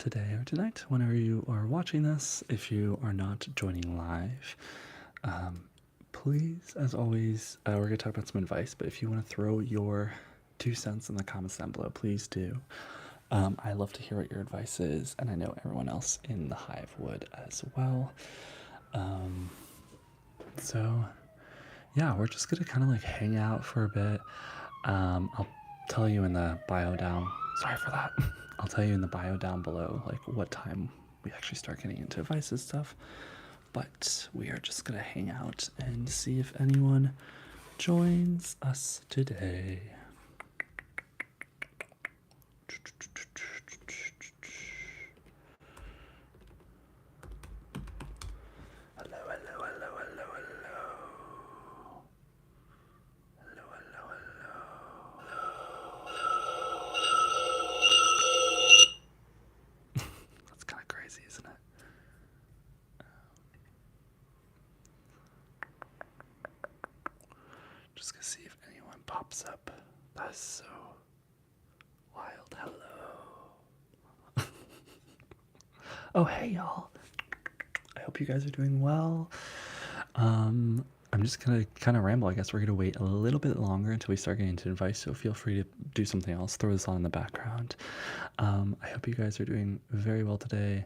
today or tonight, whenever you are watching this. If you are not joining live, please, as always, we're going to talk about some advice, but if you want to throw your 2 cents in the comments down below, please do. I love to hear what your advice is, and I know everyone else in the Hive would as well. So yeah, we're just gonna kind of like hang out for a bit. I'll tell you in the bio down, sorry for that. I'll tell you in the bio down below, like what time we actually start getting into advices stuff. But we are just gonna hang out and see if anyone joins us today. Hello, hello, hello, hello, hello. Hello, hello, hello. That's kind of crazy, isn't it? Just gonna see if anyone pops up. That's so wild. Hello. Oh, hey, y'all. I hope you guys are doing well. I'm just gonna kind of ramble. I guess we're gonna wait a little bit longer until we start getting into advice, so feel free to do something else. Throw this on in the background. I hope you guys are doing very well today.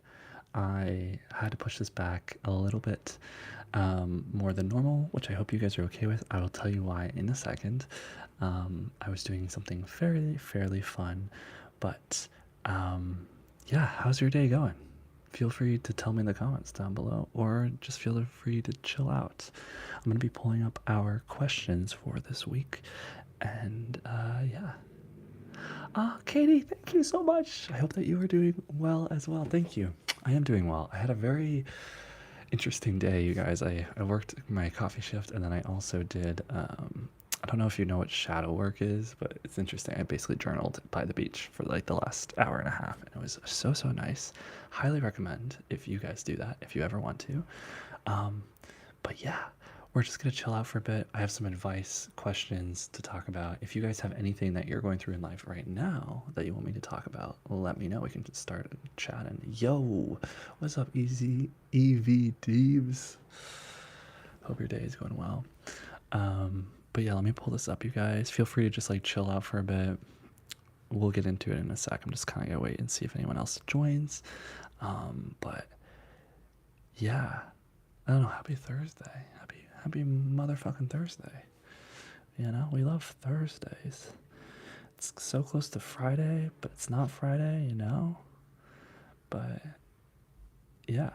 I had to push this back a little bit more than normal, which I hope you guys are okay with. I will tell you why in a second. I was doing something fairly fun, but yeah, how's your day going? Feel free to tell me in the comments down below, or just feel free to chill out. I'm going to be pulling up our questions for this week, and yeah. Katie, thank you so much. I hope that you are doing well as well. Thank you. I am doing well. I had a very interesting day, you guys. I worked my coffee shift, and then I also did, I don't know if you know what shadow work is, but it's interesting. I basically journaled by the beach for like the last hour and a half, and it was so nice. Highly recommend if you guys do that, if you ever want to. But yeah, we're just gonna chill out for a bit. I have some advice questions to talk about. If you guys have anything that you're going through in life right now that you want me to talk about, let me know. We can just start chatting. Yo, what's up, Easy EV Deebs? Hope your day is going well. But yeah, let me pull this up, you guys. Feel free to just like chill out for a bit. We'll get into it in a sec. I'm just kind of gonna wait and see if anyone else joins. But yeah, I don't know. Happy Thursday. Happy motherfucking Thursday. You know, we love Thursdays. It's so close to Friday, but it's not Friday, you know? But yeah.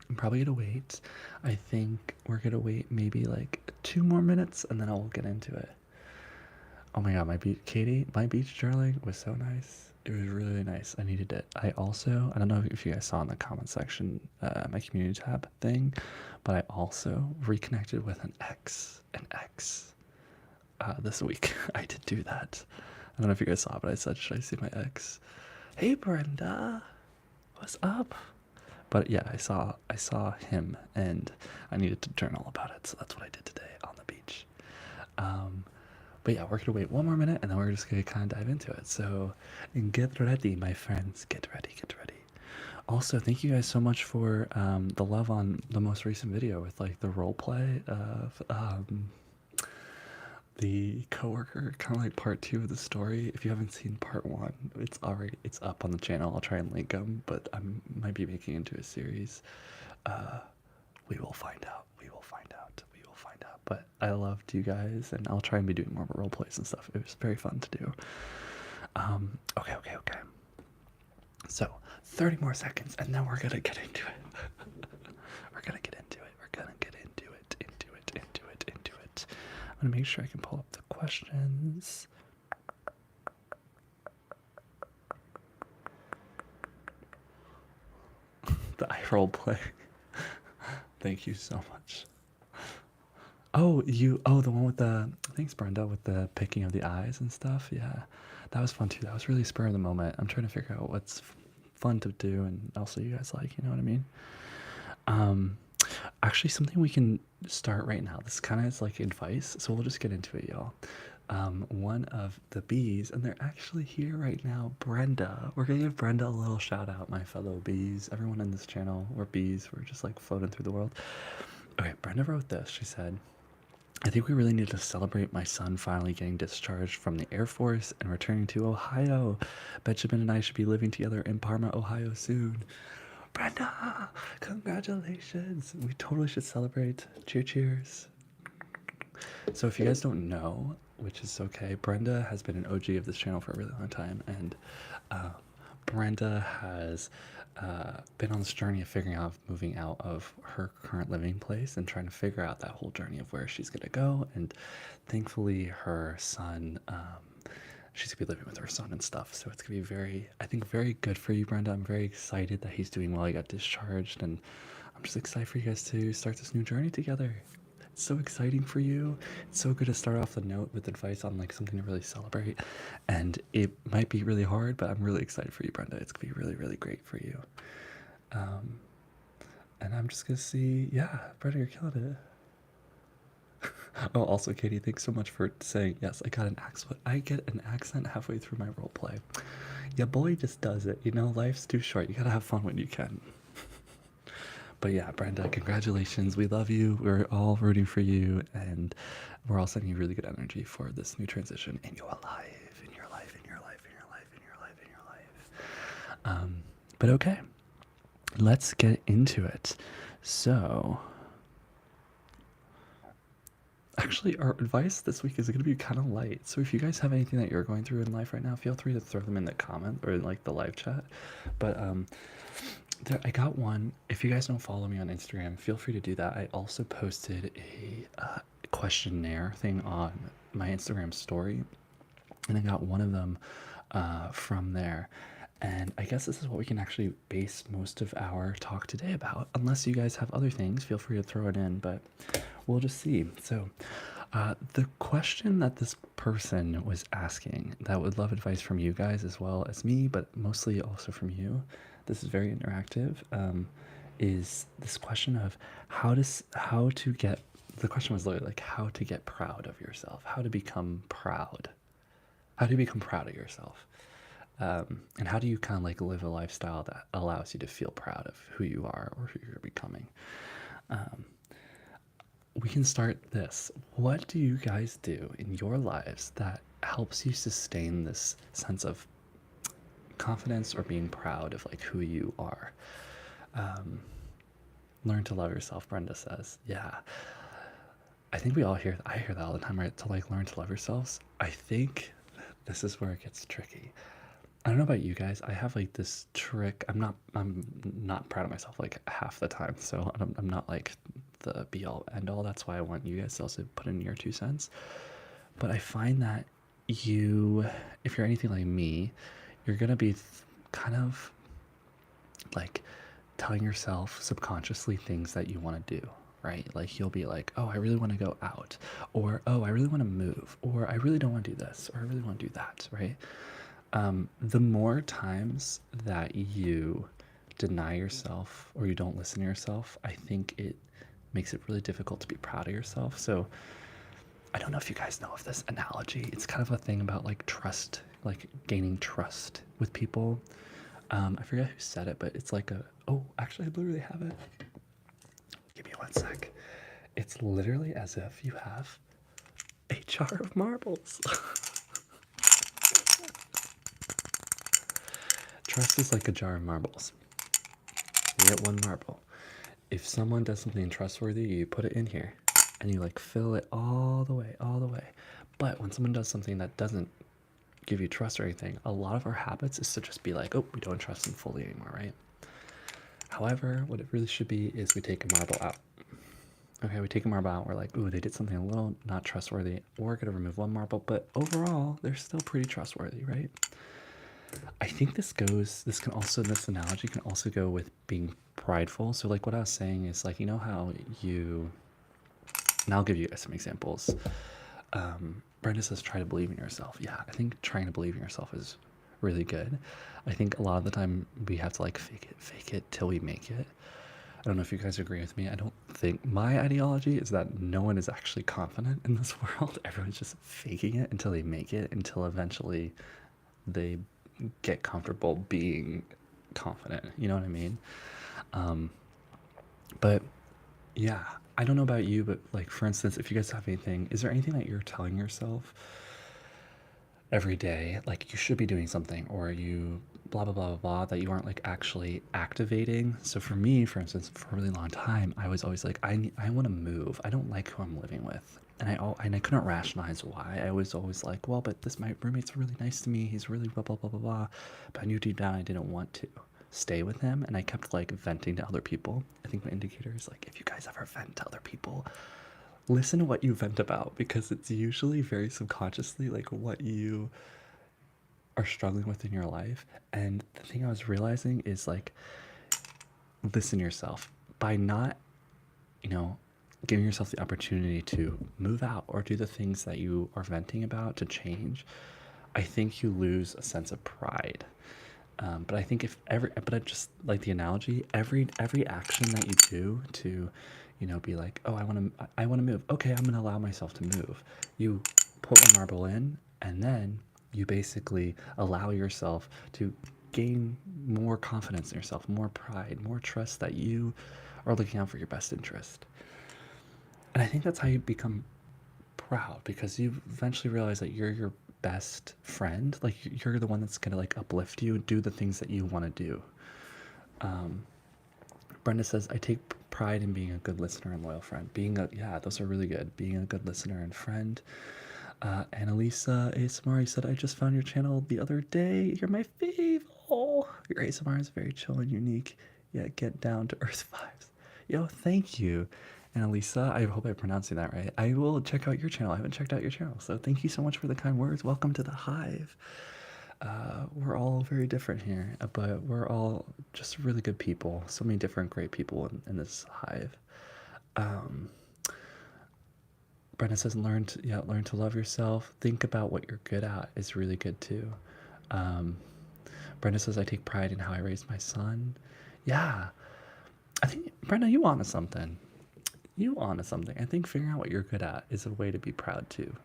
I'm probably gonna wait. I think we're gonna wait maybe like 2 more minutes, and then I'll get into it. Oh my god, Katie, my beach journaling was so nice. It was really nice. I needed it. I don't know if you guys saw in the comment section, my community tab thing, but I also reconnected with an ex this week. I did do that. I don't know if you guys saw, but I said, should I see my ex? Hey Brenda, what's up? But yeah, I saw him, and I needed to journal about it, so that's what I did today on the beach. But yeah, we're gonna wait 1 more minute, and then we're just gonna kind of dive into it. So get ready, my friends. Get ready. Also, thank you guys so much for the love on the most recent video with like the role play of the coworker, kind of like part 2 of the story. If you haven't seen part 1, it's up on the channel. I'll try and link them, but I might be making into a series. We will find out. But I loved you guys, and I'll try and be doing more role plays and stuff. It was very fun to do. Okay. So 30 more seconds, and then we're gonna get into it. We're gonna get into it. I'm gonna make sure I can pull up the questions. The eye role play. Thank you so much. Oh, the one with thanks Brenda, with the picking of the eyes and stuff. Yeah, that was fun too. That was really spur of the moment. I'm trying to figure out what's fun to do, and also you guys like, you know what I mean? Actually, something we can start right now. This kind of is like advice, so we'll just get into it, y'all. one of the bees, and they're actually here right now, Brenda. We're gonna give Brenda a little shout out, my fellow bees. Everyone in this channel, we're bees. We're just like floating through the world. Okay, Brenda wrote this. She said, I think we really need to celebrate my son finally getting discharged from the Air Force and returning to Ohio. Benjamin and I should be living together in Parma, Ohio soon. Brenda, congratulations. We totally should celebrate. Cheers. So if you guys don't know, which is okay, Brenda has been an OG of this channel for a really long time, and Brenda has been on this journey of figuring out moving out of her current living place and trying to figure out that whole journey of where she's going to go. And thankfully her son, she's gonna be living with her son and stuff, so it's gonna be very, I think, very good for you, Brenda. I'm very excited that he's doing well. He got discharged, and I'm just excited for you guys to start this new journey together. It's so exciting for you. It's so good to start off the note with advice on like something to really celebrate, and it might be really hard, but I'm really excited for you, Brenda. It's gonna be really, really great for you. And I'm just gonna see, yeah, Brenda, you're killing it. Oh, also, Katie, thanks so much for saying yes. I got an accent. I get an accent halfway through my role play. Yeah, boy just does it. You know, life's too short. You gotta have fun when you can. But yeah, Brenda, congratulations. We love you. We're all rooting for you, and we're all sending you really good energy for this new transition in your life, in your life, in your life, in your life, in your life, in your life. But okay, let's get into it. So, actually, our advice this week is going to be kind of light. So if you guys have anything that you're going through in life right now, feel free to throw them in the comment or in like the live chat. But I got one. If you guys don't follow me on Instagram, feel free to do that. I also posted a questionnaire thing on my Instagram story, and I got one of them from there. And I guess this is what we can actually base most of our talk today about. Unless you guys have other things, feel free to throw it in, but we'll just see. So the question that this person was asking, that would love advice from you guys as well as me, but mostly also from you, this is very interactive, is this question of the question was literally like how to get proud of yourself, how to become proud of yourself. And how do you kind of like live a lifestyle that allows you to feel proud of who you are or who you're becoming? We can start this. What do you guys do in your lives that helps you sustain this sense of confidence or being proud of like who you are? Learn to love yourself, Brenda says. Yeah. I think I hear that all the time, right? To like learn to love yourselves. I think this is where it gets tricky. I don't know about you guys. I have like this trick. I'm not proud of myself like half the time. So I'm not like the be all end all. That's why I want you guys to also put in your 2 cents. But I find that if you're anything like me, you're going to be kind of like telling yourself subconsciously things that you want to do, right? Like you'll be like, oh, I really want to go out, or, oh, I really want to move, or I really don't want to do this, or I really want to do that, right? The more times that you deny yourself or you don't listen to yourself, I think it makes it really difficult to be proud of yourself. So I don't know if you guys know of this analogy. It's kind of a thing about like trust, like gaining trust with people. I forget who said it, but it's like actually I literally have it. Give me 1 sec. It's literally as if you have a jar of marbles. Trust is like a jar of marbles. You get 1 marble. If someone does something trustworthy, you put it in here and you like fill it all the way. But when someone does something that doesn't give you trust or anything, a lot of our habits is to just be like, oh, we don't trust them fully anymore, right? However, what it really should be is we take a marble out. Okay, we take a marble out, we're like, ooh, they did something a little not trustworthy. We're gonna remove 1 marble, but overall, they're still pretty trustworthy, right? I think this analogy can also go with being prideful. So like what I was saying is like, you know how and I'll give you guys some examples. Brenda says, try to believe in yourself. Yeah, I think trying to believe in yourself is really good. I think a lot of the time we have to like fake it till we make it. I don't know if you guys agree with me. I don't think my ideology is that no one is actually confident in this world. Everyone's just faking it until they make it, until eventually they get comfortable being confident. You know what I mean? But yeah, I don't know about you, but like, for instance, if you guys have anything, is there anything that you're telling yourself every day, like you should be doing something, or you blah blah blah blah blah, that you aren't like actually activating? So for me, for instance, for a really long time, I was always like, I want to move. I don't like who I'm living with, and I couldn't rationalize why. I was always like, well, but this my roommate's really nice to me. He's really blah blah blah blah blah, but I knew deep down I didn't want to stay with him, and I kept like venting to other people. I think my indicator is like, if you guys ever vent to other people, listen to what you vent about, because it's usually very subconsciously like what you are struggling with in your life. And the thing I was realizing is like, listen to yourself. By not, you know, giving yourself the opportunity to move out or do the things that you are venting about to change, I think you lose a sense of pride. But I think but I just like the analogy, every action that you do to, you know, be like, oh, I want to move. Okay, I'm going to allow myself to move. You put one marble in, and then you basically allow yourself to gain more confidence in yourself, more pride, more trust that you are looking out for your best interest. And I think that's how you become proud, because you eventually realize that you're your best friend. Like, you're the one that's gonna like uplift you, do the things that you want to do. Brenda says, I take pride in being a good listener and loyal friend. Yeah, those are really good. Being a good listener and friend. Annalisa ASMR, you said, I just found your channel the other day. You're my fave. Oh, your ASMR is very chill and unique, yet get down to earth vibes. Yo, thank you, Annalisa. I hope I'm pronouncing that right. I will check out your channel. I haven't checked out your channel, so thank you so much for the kind words. Welcome to the Hive. We're all very different here, but we're all just really good people. So many different great people in this Hive. Brenda says, learn to love yourself. Think about what you're good at is really good too. Brenda says, I take pride in how I raised my son. Yeah, I think, Brenda, you onto something. I think figuring out what you're good at is a way to be proud too.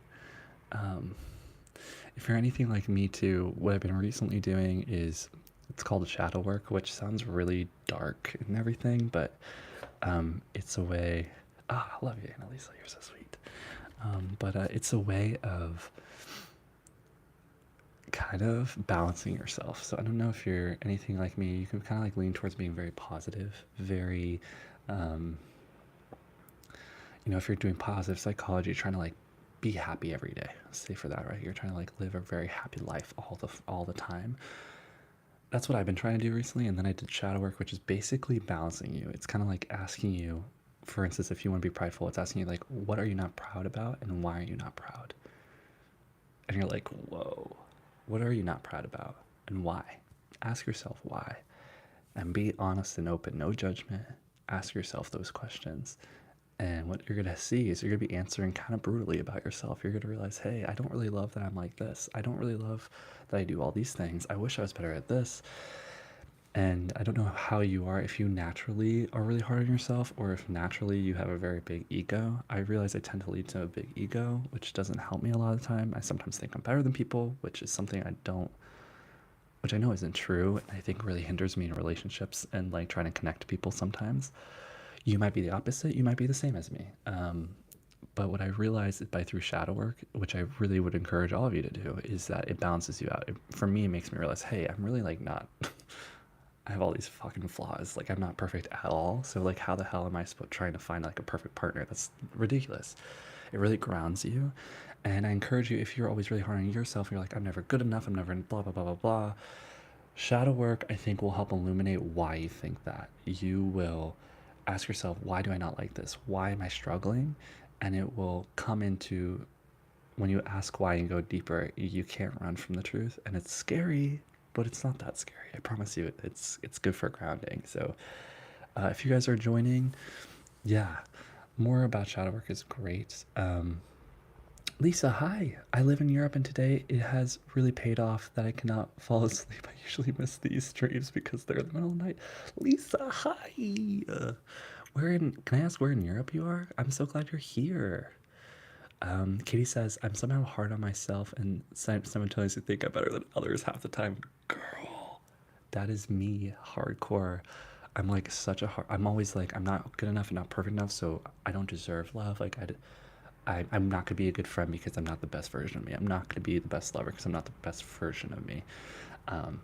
If you're anything like me too, what I've been recently doing is, it's called shadow work, which sounds really dark and everything, but it's a way. I love you, Annalisa. You're so sweet. But it's a way of kind of balancing yourself. So I don't know if you're anything like me. You can kind of like lean towards being very positive, very, you know, if you're doing positive psychology, trying to like be happy every day. Say for that, right? You're trying to like live a very happy life all the time. That's what I've been trying to do recently. And then I did shadow work, which is basically balancing you. It's kind of like asking you, for instance, if you want to be prideful, it's asking you like, what are you not proud about and why are you not proud? And you're like, whoa, what are you not proud about and why? Ask yourself why, and be honest and open, no judgment. Ask yourself those questions. And what you're going to see is you're going to be answering kind of brutally about yourself. You're going to realize, hey, I don't really love that I'm like this. I don't really love that I do all these things. I wish I was better at this. And I don't know how you are, if you naturally are really hard on yourself, or if naturally you have a very big ego. I realize I tend to lead to a big ego, which doesn't help me a lot of the time. I sometimes think I'm better than people, which is something which I know isn't true, and I think really hinders me in relationships and like trying to connect to people sometimes. You might be the opposite. You might be the same as me. But what I realized is through shadow work, which I really would encourage all of you to do, is that it balances you out. For me, it makes me realize, hey, I'm really like not, I have all these fucking flaws. Like, I'm not perfect at all. So like, how the hell am I trying to find like a perfect partner? That's ridiculous. It really grounds you. And I encourage you, if you're always really hard on yourself, you're like, I'm never good enough, I'm never blah, blah, blah, blah, blah. Shadow work, I think, will help illuminate why you think that. You will ask yourself, why do I not like this? Why am I struggling? And it will come into, when you ask why and go deeper, you can't run from the truth. And it's scary, but it's not that scary. I promise you, it's good for grounding. So if you guys are joining, yeah, more about shadow work is great. Lisa, hi. I live in Europe, and today it has really paid off that I cannot fall asleep. I usually miss these streams because they're in the middle of the night. Lisa, hi. Can I ask where in Europe you are? I'm so glad you're here. Katie says, I'm somehow hard on myself and simultaneously think I'm better than others half the time. Girl, that is me, hardcore. I'm like such a hard, I'm always like, I'm not good enough and not perfect enough, so I don't deserve love. Like, I'm not gonna be a good friend because I'm not the best version of me. I'm not gonna be the best lover because I'm not the best version of me. Um,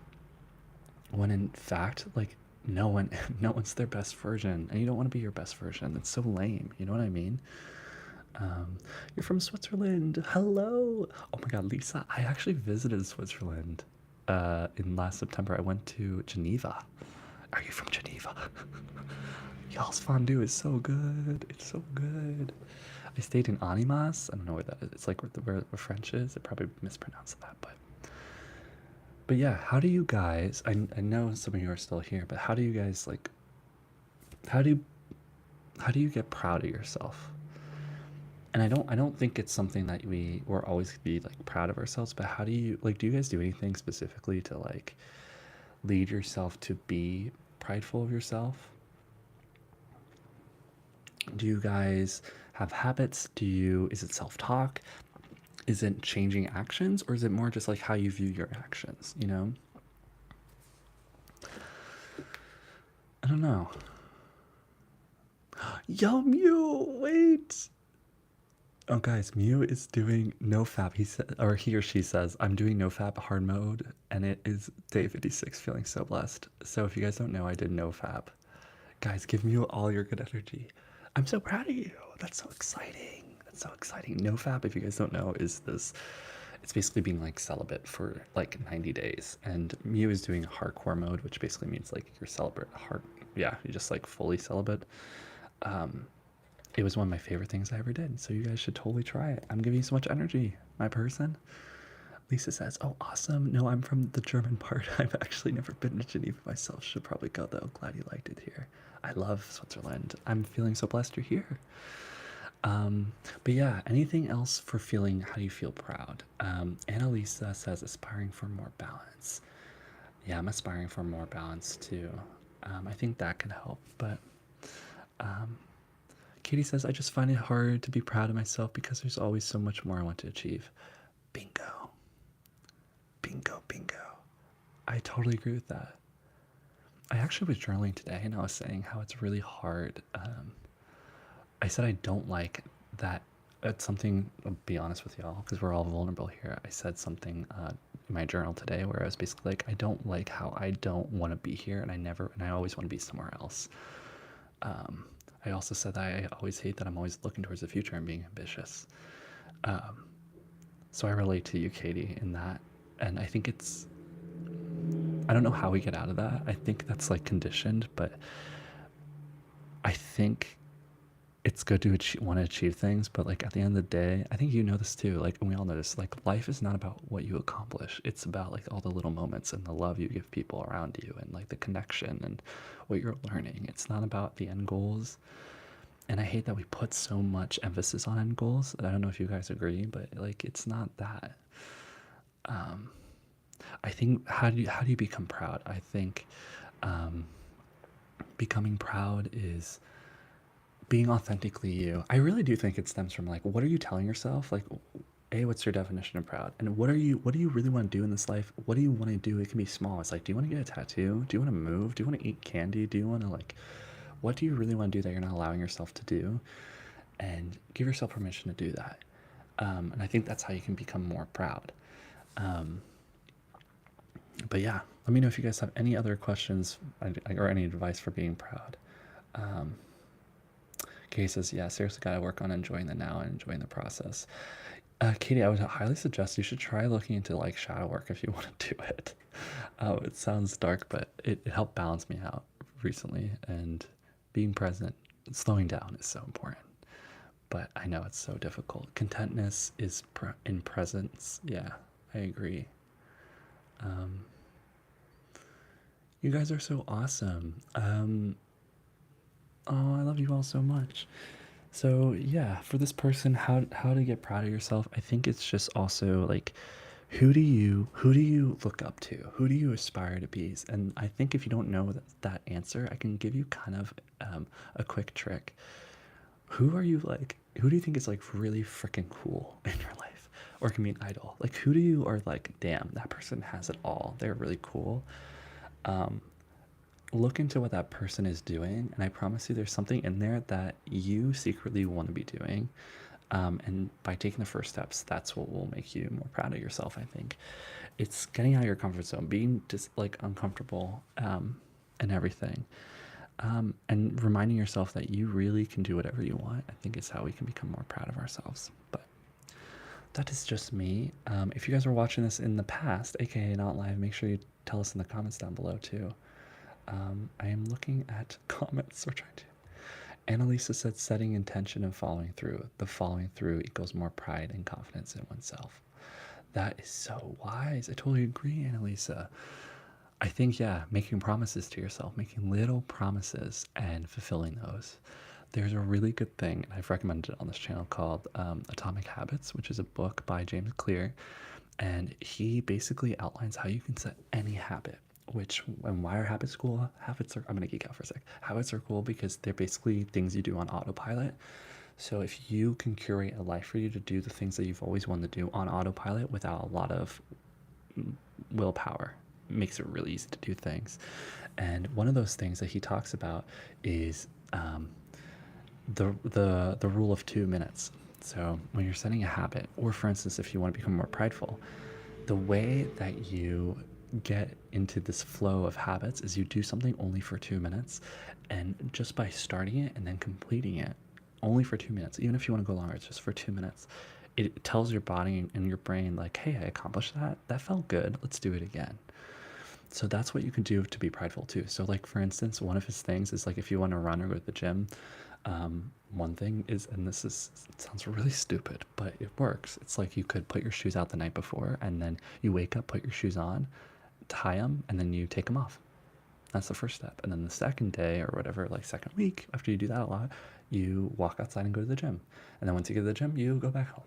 when in fact, like, no one, no one's their best version, and you don't want to be your best version. That's so lame. You know what I mean? You're from Switzerland. Hello. Oh my God, Lisa. I actually visited Switzerland in last September. I went to Geneva. Are you from Geneva? Y'all's fondue is so good. It's so good. I stayed in Animas. I don't know where that is. It's like where French is. I probably mispronounced that, but yeah. How do you guys? I know some of you are still here, but how do you guys like? How do you get proud of yourself? And I don't think it's something that we're always be like proud of ourselves, but how do you like, do you guys do anything specifically to like lead yourself to be prideful of yourself? Do you guys have habits? Is it self-talk? Is it changing actions, or is it more just like how you view your actions, you know? I don't know. Yo, Mew, wait. Oh, guys, Mew is doing nofap. He said, or he or she says, I'm doing nofap hard mode, and it is day 56, feeling so blessed. So if you guys don't know, I did nofap. Guys, give Mew all your good energy. I'm so proud of you. That's so exciting. That's so exciting. Nofap, if you guys don't know, is this. It's basically being like celibate for like 90 days, and Mew is doing hardcore mode, which basically means like you're celibate. Yeah, you're just like fully celibate. Um, it was one of my favorite things I ever did. So you guys should totally try it. I'm giving you so much energy, my person. Lisa says, oh, awesome. No, I'm from the German part. I've actually never been to Geneva myself. Should probably go, though. Glad you liked it here. I love Switzerland. I'm feeling so blessed you're here. But yeah, anything else for feeling how you feel proud? Annalisa says, aspiring for more balance. Yeah, I'm aspiring for more balance, too. I think that can help. But Katie says, I just find it hard to be proud of myself because there's always so much more I want to achieve. Bingo. Bingo, bingo. I totally agree with that. I actually was journaling today and I was saying how it's really hard. I said I don't like that. It's something, I'll be honest with y'all, because we're all vulnerable here. I said something in my journal today where I was basically like, I don't like how I don't want to be here, and I always want to be somewhere else. I also said that I always hate that I'm always looking towards the future and being ambitious. So I relate to you, Katie, in that. And I think I don't know how we get out of that. I think that's like conditioned, but I think it's good to want to achieve things. But like at the end of the day, I think you know this too. Like, and we all know this, like life is not about what you accomplish. It's about like all the little moments and the love you give people around you and like the connection and what you're learning. It's not about the end goals. And I hate that we put so much emphasis on end goals. I don't know if you guys agree, but like it's not that. I think how do you become proud? I think becoming proud is being authentically you. I really do think it stems from like, what are you telling yourself? Like, what's your definition of proud? And what do you really want to do in this life? What do you want to do? It can be small. It's like, do you want to get a tattoo? Do you want to move? Do you want to eat candy? Do you want to like, what do you really want to do that you're not allowing yourself to do? And give yourself permission to do that. And I think that's how you can become more proud. But yeah, let me know if you guys have any other questions or any advice for being proud. Katie says, yeah, seriously, gotta work on enjoying the now and enjoying the process. Katie, I would highly suggest you should try looking into like shadow work if you want to do it. It sounds dark, but it helped balance me out recently, and being present, slowing down is so important. But I know it's so difficult. Contentness is in presence. Yeah, I agree. You guys are so awesome. Oh, I love you all so much. So yeah, for this person, how to get proud of yourself, I think it's just also like who do you look up to? Who do you aspire to be? And I think if you don't know that answer, I can give you kind of a quick trick. Who are you like? Who do you think is like really freaking cool in your life, or can be an idol? Like who do you are like? Damn, that person has it all. They're really cool. Look into what that person is doing, and I promise you, there's something in there that you secretly want to be doing. And by taking the first steps, that's what will make you more proud of yourself. I think it's getting out of your comfort zone, being just like uncomfortable, and everything, and reminding yourself that you really can do whatever you want. I think is how we can become more proud of ourselves. But that is just me. If you guys were watching this in the past, aka not live, make sure you tell us in the comments down below too. I am looking at comments. We're trying to. Annalisa said setting intention and following through. The following through equals more pride and confidence in oneself. That is so wise. I totally agree, Annalisa. I think, yeah, making promises to yourself, making little promises and fulfilling those. There's a really good thing, and I've recommended it on this channel, called Atomic Habits, which is a book by James Clear. And he basically outlines how you can set any habit. And why are habits cool? Habits are, I'm gonna geek out for a sec. Habits are cool because they're basically things you do on autopilot. So if you can curate a life for you to do the things that you've always wanted to do on autopilot without a lot of willpower, it makes it really easy to do things. And one of those things that he talks about is the rule of 2 minutes. So when you're setting a habit, or for instance, if you want to become more prideful, the way that you get into this flow of habits is you do something only for 2 minutes, and just by starting it and then completing it only for 2 minutes, even if you want to go longer, it's just for 2 minutes, it tells your body and your brain like, hey, I accomplished that felt good, let's do it again. So that's what you can do to be prideful too. So like for instance, one of his things is like if you want to run or go to the gym, one thing is, and it sounds really stupid, but it works. It's like you could put your shoes out the night before, and then you wake up, put your shoes on, tie them, and then you take them off. That's the first step. And then the second day, or whatever, like second week, after you do that a lot, you walk outside and go to the gym. And then once you get to the gym, you go back home.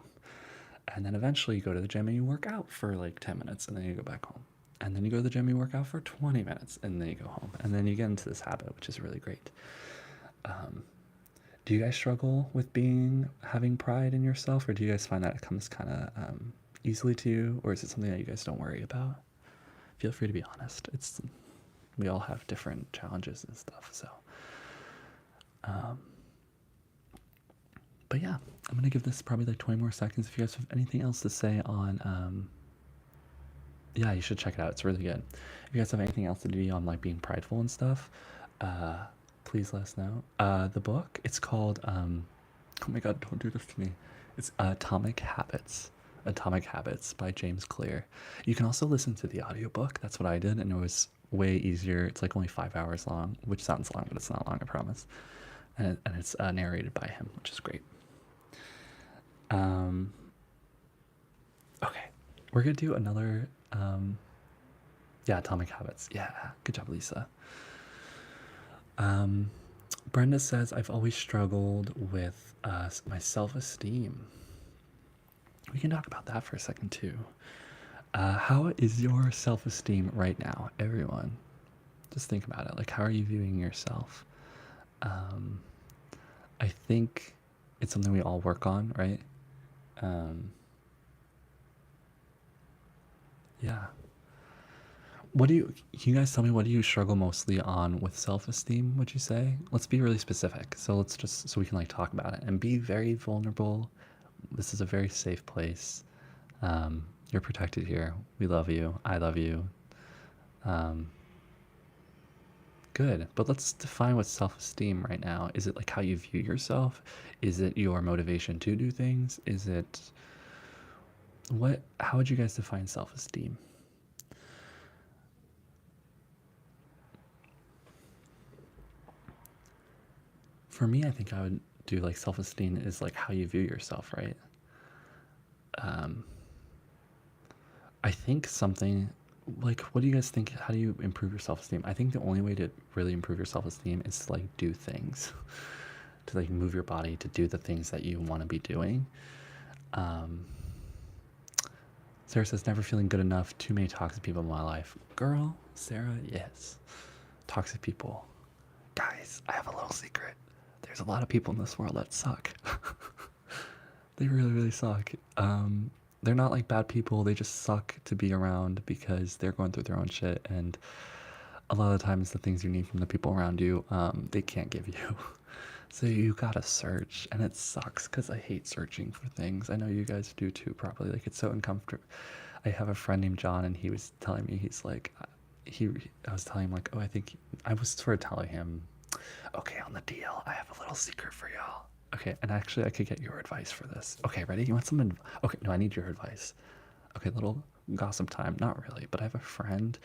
And then eventually you go to the gym and you work out for like 10 minutes, and then you go back home. And then you go to the gym, you work out for 20 minutes, and then you go home. And then you get into this habit, which is really great. Do you guys struggle with having pride in yourself, or do you guys find that it comes kind of easily to you, or is it something that you guys don't worry about? Feel free to be honest. We all have different challenges and stuff. So, but yeah, I'm gonna give this probably like 20 more seconds. If you guys have anything else to say on, yeah, you should check it out. It's really good. If you guys have anything else to do on like being prideful and stuff, please let us know. The book, it's called, oh my God, don't do this to me. It's Atomic Habits. Atomic Habits by James Clear. You can also listen to the audiobook. That's what I did, and it was way easier. It's like only 5 hours long, which sounds long, but it's not long, I promise. And it's narrated by him, which is great. Okay, we're gonna do another, yeah, Atomic Habits. Yeah, good job, Lisa. Brenda says, I've always struggled with my self-esteem. We can talk about that for a second too. How is your self-esteem right now, everyone? Just think about it. Like, how are you viewing yourself? I think it's something we all work on, right? Yeah. Can you guys tell me, what do you struggle mostly on with self-esteem, would you say? Let's be really specific. So let's just, so we can like talk about it and be very vulnerable. This is a very safe place. You're protected here. We love you. I love you. Good. But let's define what self-esteem right now. Is it like how you view yourself? Is it your motivation to do things? Is it how would you guys define self-esteem? For me, I think I would do like self-esteem is like how you view yourself, right? I think something like, what do you guys think? How do you improve your self-esteem? I think the only way to really improve your self-esteem is to like do things, to like move your body, to do the things that you want to be doing. Sarah says, never feeling good enough. Too many toxic people in my life. Girl, Sarah, yes. Toxic people. Guys, I have a little secret. There's a lot of people in this world that suck. They really, really suck. They're not like bad people. They just suck to be around because they're going through their own shit. And a lot of the times the things you need from the people around you, they can't give you. So you gotta search, and it sucks because I hate searching for things. I know you guys do too, probably. Like, it's so uncomfortable. I have a friend named John, and he was telling me, he's like, I was telling him, like, oh, I was sort of telling him, okay, on the deal, I have a little secret for y'all. Okay, and actually, I could get your advice for this. Okay, ready? You want some okay, no, I need your advice. Okay, little gossip time. Not really, but I have a friend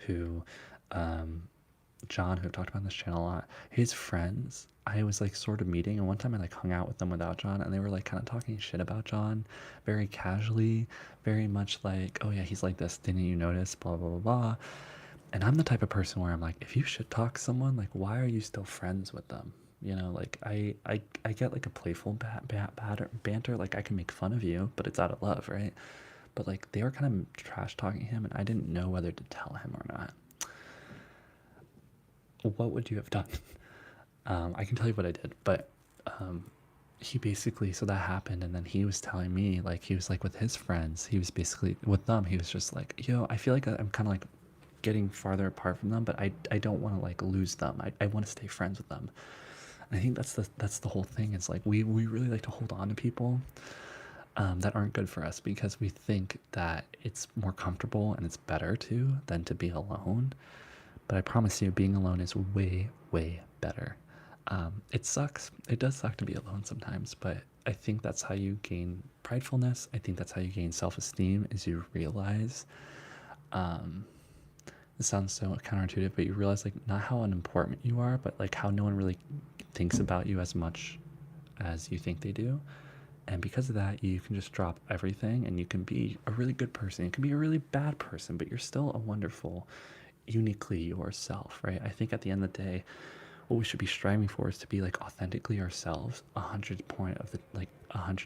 who, John, who I've talked about on this channel a lot, his friends, I was like sort of meeting, and one time I like hung out with them without John, and they were like kind of talking shit about John very casually, very much like, oh yeah, he's like this, didn't you notice, blah blah blah blah. And I'm the type of person where I'm like, if you should talk someone, like, why are you still friends with them? You know, like, I get like a playful banter, like I can make fun of you, but it's out of love, right? But like, they were kind of trash talking him, and I didn't know whether to tell him or not. What would you have done? I can tell you what I did, but he basically, so that happened, and then he was telling me, like, he was like with his friends, he was basically with them, he was just like, yo, I feel like I'm kind of like getting farther apart from them, but I don't want to like lose them. I want to stay friends with them. And I think that's the whole thing. Is like we really like to hold on to people that aren't good for us because we think that it's more comfortable and it's better than to be alone. But I promise you, being alone is way, way better. It sucks. It does suck to be alone sometimes, but I think that's how you gain pridefulness. I think that's how you gain self-esteem, is you realize, it sounds so counterintuitive, but you realize like not how unimportant you are, but like how no one really thinks about you as much as you think they do. And because of that, you can just drop everything and you can be a really good person. You can be a really bad person, but you're still a wonderful, uniquely yourself, right? I think at the end of the day, what we should be striving for is to be like authentically ourselves 100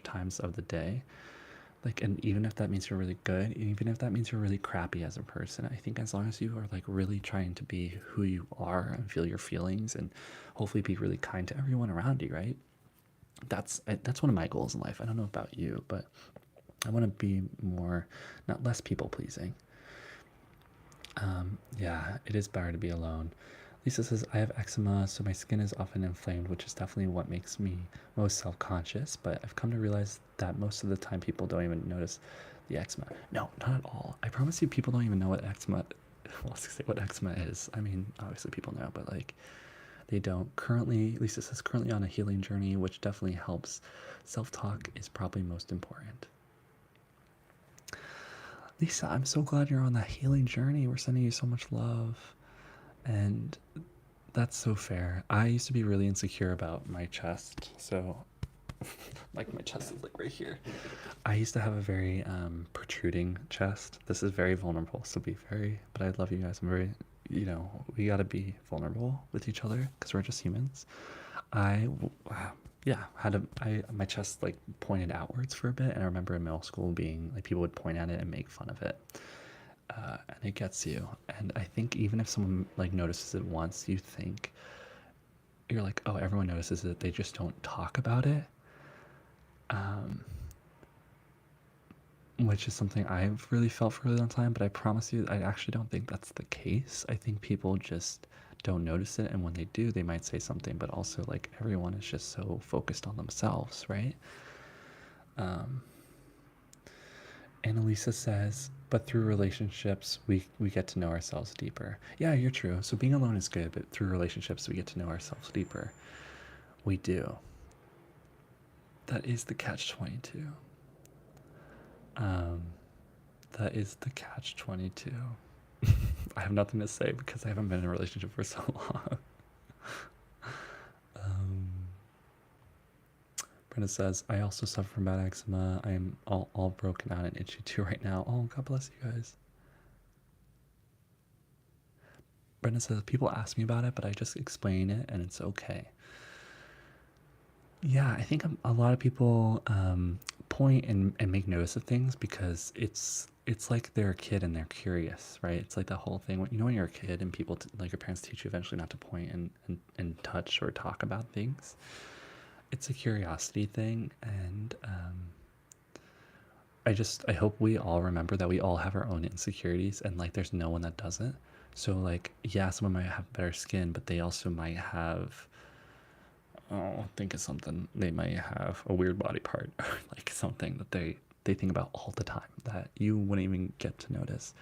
times of the day. Like, and even if that means you're really good, even if that means you're really crappy as a person, I think as long as you are like really trying to be who you are and feel your feelings and hopefully be really kind to everyone around you, right? That's one of my goals in life. I don't know about you, but I want to be more, not less people pleasing. Yeah, it is better to be alone. Lisa says, I have eczema, so my skin is often inflamed, which is definitely what makes me most self-conscious, but I've come to realize that most of the time people don't even notice the eczema. No, not at all. I promise you, people don't even know what eczema, well, let's say what eczema is. I mean, obviously people know, but like, they don't. Currently, Lisa says, currently on a healing journey, which definitely helps. Self-talk is probably most important. Lisa, I'm so glad you're on that healing journey. We're sending you so much love. And that's so fair. I used to be really insecure about my chest. So, like, my chest is like right here. I used to have a very protruding chest. This is very vulnerable. So but I love you guys. I'm very, we got to be vulnerable with each other because we're just humans. Yeah, my chest like pointed outwards for a bit. And I remember in middle school being like, people would point at it and make fun of it. And it gets you. And I think even if someone like notices it once, you're like, oh, everyone notices it, they just don't talk about it. Which is something I've really felt for a really long time, but I promise you, I actually don't think that's the case. I think people just don't notice it, and when they do, they might say something, but also like everyone is just so focused on themselves, right? Annalisa says, but through relationships, we get to know ourselves deeper. Yeah, you're true. So being alone is good, but through relationships, we get to know ourselves deeper. We do. That is the catch-22. That is the catch-22. I have nothing to say because I haven't been in a relationship for so long. Brenda says, I also suffer from bad eczema. I am all broken out and itchy too right now. Oh, God bless you guys. Brenda says, people ask me about it, but I just explain it and it's okay. Yeah, I think a lot of people point and make notice of things, because it's like they're a kid and they're curious, right? It's like the whole thing when, when you're a kid and people like your parents teach you eventually not to point and touch or talk about things. It's a curiosity thing, and I hope we all remember that we all have our own insecurities, and like there's no one that doesn't. So like, yeah, someone might have better skin, but they also might have, oh, think of something. They might have a weird body part, or like something that they think about all the time that you wouldn't even get to notice.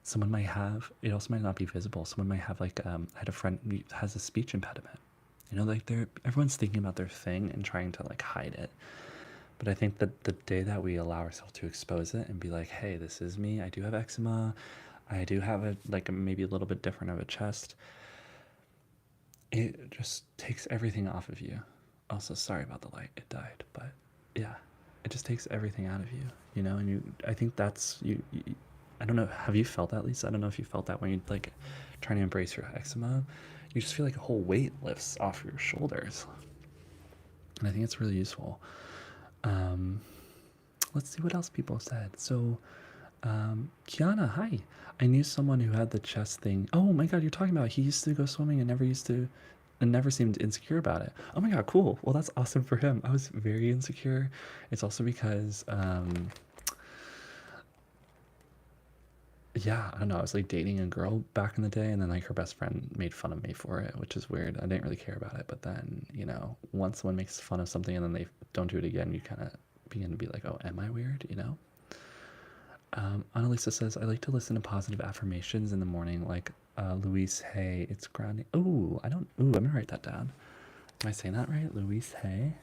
Someone might have, it also might not be visible. Someone might have like, I had a friend who has a speech impediment. You know, like everyone's thinking about their thing and trying to like hide it. But I think that the day that we allow ourselves to expose it and be like, hey, this is me. I do have eczema. I do have a like maybe a little bit different of a chest. It just takes everything off of you. Also, sorry about the light. It died, but yeah, it just takes everything out of you. You know, and I think that's you. I don't know. Have you felt that, Lisa? I don't know if you felt that when you like trying to embrace your eczema. You just feel like a whole weight lifts off your shoulders, and I think it's really useful. Let's see what else people said. So, Kiana, hi. I knew someone who had the chest thing. Oh my God, you're talking about he used to go swimming and never seemed insecure about it. Oh my God, cool. Well, that's awesome for him. I was very insecure. It's also because, yeah, I don't know. I was like dating a girl back in the day, and then like her best friend made fun of me for it, which is weird. I didn't really care about it, but then, you know, once someone makes fun of something and then they don't do it again, you kind of begin to be like, oh, am I weird? You know? Annalisa says, I like to listen to positive affirmations in the morning, like Louise Hay. It's grounding. Oh, I'm gonna write that down. Am I saying that right? Louise Hay.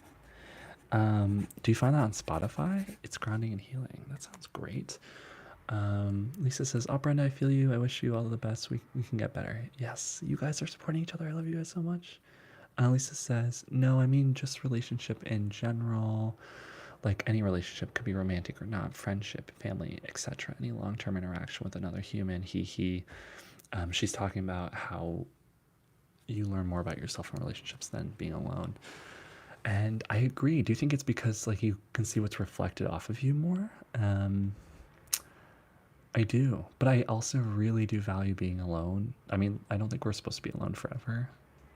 Do you find that on Spotify? It's grounding and healing. That sounds great. Lisa says, oh, Brenda, I feel you. I wish you all the best. We can get better. Yes, you guys are supporting each other. I love you guys so much. Lisa says, no, I mean just relationship in general. Like any relationship, could be romantic or not, friendship, family, etc. Any long-term interaction with another human. He. She's talking about how you learn more about yourself from relationships than being alone. And I agree. Do you think it's because like you can see what's reflected off of you more? I do, but I also really do value being alone. I mean, I don't think we're supposed to be alone forever,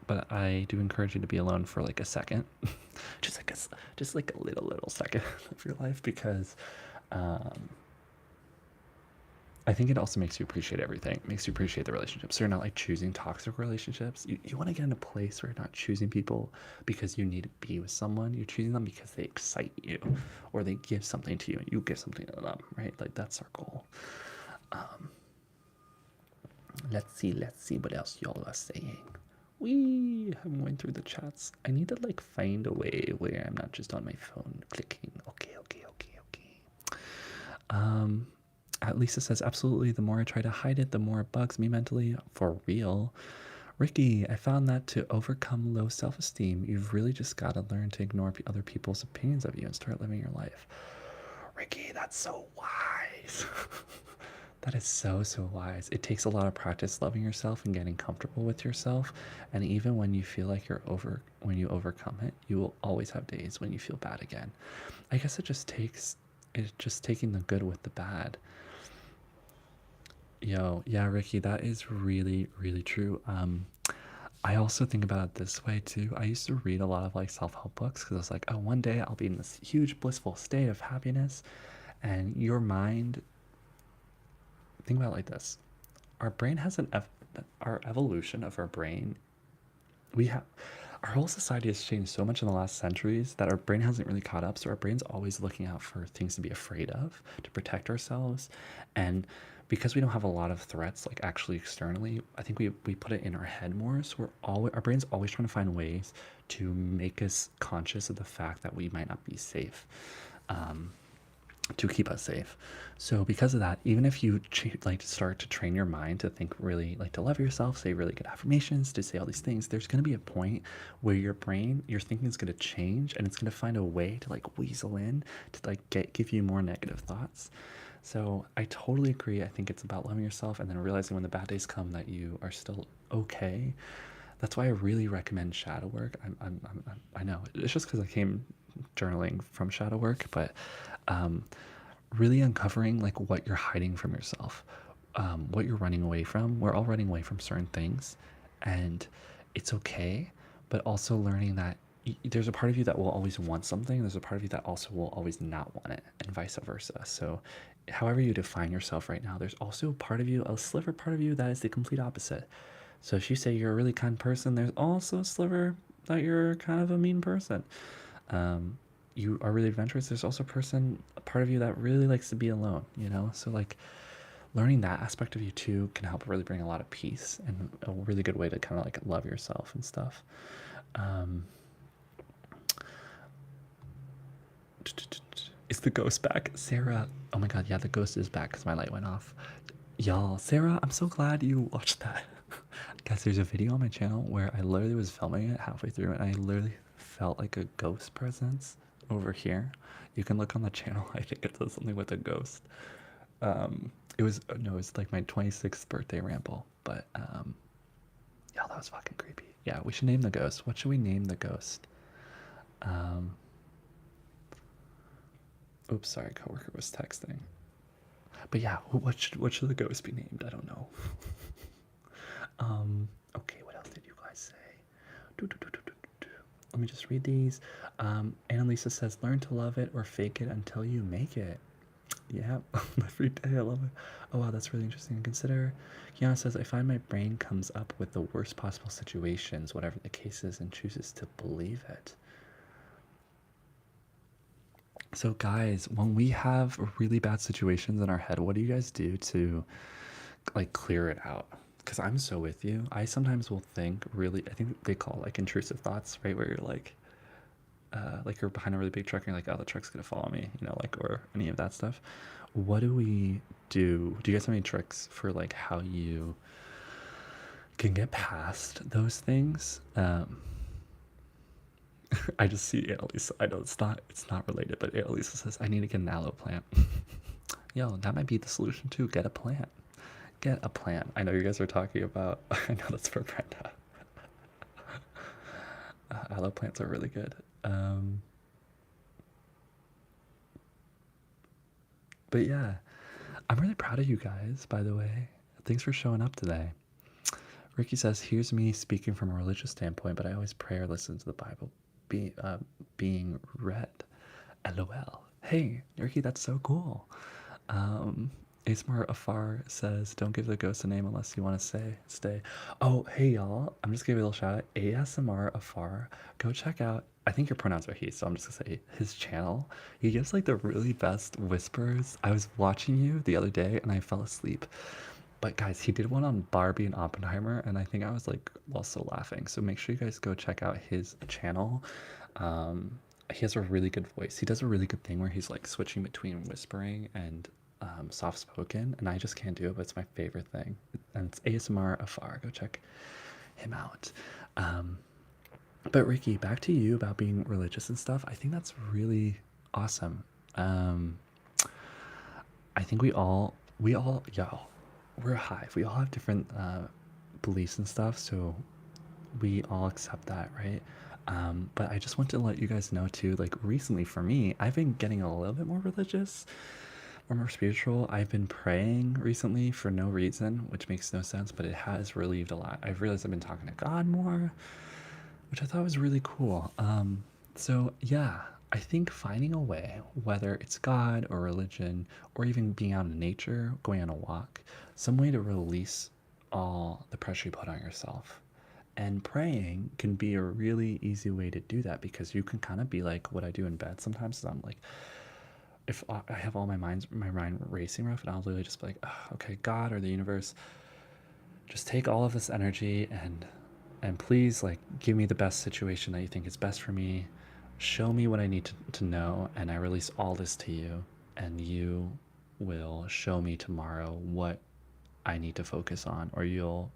but I do encourage you to be alone for like a second, just like a little second of your life, because I think it also makes you appreciate everything. It makes you appreciate the relationships. So you're not like choosing toxic relationships. You want to get in a place where you're not choosing people because you need to be with someone. You're choosing them because they excite you, or they give something to you and you give something to them, right? Like that's our goal. Let's see what else y'all are saying. I'm going through the chats. I need to like find a way where I'm not just on my phone clicking. Okay. Lisa says, absolutely. The more I try to hide it, the more it bugs me mentally. For real. Ricky, I found that to overcome low self-esteem, you've really just got to learn to ignore other people's opinions of you and start living your life. Ricky, that's so wise. That is so wise. It takes a lot of practice loving yourself and getting comfortable with yourself. And even when you feel like when you overcome it, you will always have days when you feel bad again. I guess it's just taking the good with the bad. Yeah, Ricky, that is really true. I also think about it this way too. I used to read a lot of like self-help books because I was like, oh, one day I'll be in this huge blissful state of happiness. And your mind, think about it like this. Our brain has our evolution of our brain. Our whole society has changed so much in the last centuries that our brain hasn't really caught up. So our brain's always looking out for things to be afraid of, to protect ourselves. And because we don't have a lot of threats, like actually externally, I think we put it in our head more. So our brain's always trying to find ways to make us conscious of the fact that we might not be safe, to keep us safe. So because of that, even if you like to start to train your mind to think really, like to love yourself, say really good affirmations, to say all these things, there's going to be a point where your thinking is going to change, and it's going to find a way to like weasel in to like give you more negative thoughts. So I totally agree. I think it's about loving yourself and then realizing when the bad days come that you are still okay. that's why I really recommend shadow work. I know it's just because I came journaling from shadow work, but really uncovering like what you're hiding from yourself, what you're running away from. We're all running away from certain things, and it's okay. But also learning that there's a part of you that will always want something. There's a part of you that also will always not want it, and vice versa. So, however you define yourself right now, there's also a part of you, a sliver part of you that is the complete opposite. So if you say you're a really kind person, there's also a sliver that you're kind of a mean person. You are really adventurous. There's also a part of you that really likes to be alone, you know? So like learning that aspect of you too can help really bring a lot of peace and a really good way to kind of like love yourself and stuff. Is the ghost back? Sarah, oh my god, yeah, the ghost is back because my light went off. Y'all, Sarah, I'm so glad you watched that. Guys, there's a video on my channel where I literally was filming it halfway through and I literally felt like a ghost presence over here. You can look on the channel. I think it does something with a ghost. It was, no, it was like my 26th birthday ramble, but yeah, that was fucking creepy. Yeah, we should name the ghost. What should we name the ghost? Oops, sorry, coworker was texting. But yeah, what should the ghost be named? I don't know. Okay, what else did you guys say? Let me just read these. Annalisa says, learn to love it or fake it until you make it. Yeah, every day I love it. Oh wow, that's really interesting to consider. Kiana says, I find my brain comes up with the worst possible situations, whatever the case is, and chooses to believe it. So guys, when we have really bad situations in our head, what do you guys do to like clear it out? Because I'm so with you. I sometimes will think really, I think they call like intrusive thoughts, right? Where you're like you're behind a really big truck and you're like, oh, the truck's gonna follow me, you know, like, or any of that stuff. What do we do? Do you guys have any tricks for like how you can get past those things? I just see Annalisa. I know it's not related, but Annalisa says, I need to get an aloe plant. Yo, that might be the solution too. Get a plant. Get a plant. I know you guys are talking about, I know that's for Brenda. Aloe plants are really good. But yeah, I'm really proud of you guys, by the way. Thanks for showing up today. Ricky says, here's me speaking from a religious standpoint, but I always pray or listen to the Bible being read. LOL. Hey, Ricky, that's so cool. Asmr Afar says, don't give the ghost a name unless you want to stay. Oh, hey, y'all. I'm just giving a little shout out. ASMR Afar. Go check out, I think your pronouns are he, so I'm just going to say his channel. He gives like the really best whispers. I was watching you the other day and I fell asleep. But guys, he did one on Barbie and Oppenheimer, and I think I was like also laughing. So make sure you guys go check out his channel. He has a really good voice. He does a really good thing where he's like switching between whispering and soft spoken, and I just can't do it, but it's my favorite thing. And it's ASMR Afar. Go check him out. But Ricky, back to you about being religious and stuff. I think that's really awesome. I think we all, yo, we're a hive. We all have different beliefs and stuff, so we all accept that, right? But I just want to let you guys know too, like recently for me, I've been getting a little bit more religious or more spiritual. I've been praying recently for no reason, which makes no sense, but it has relieved a lot. I've realized I've been talking to God more, which I thought was really cool. So yeah, I think finding a way, whether it's God or religion, or even being out in nature, going on a walk, some way to release all the pressure you put on yourself. And praying can be a really easy way to do that, because you can kind of be like what I do in bed sometimes is I'm like, if I have all my mind racing rough, and I'll literally just be like, oh, okay, God or the universe, just take all of this energy and please like give me the best situation that you think is best for me. Show me what I need to know, and I release all this to you, and you will show me tomorrow what I need to focus on, or you'll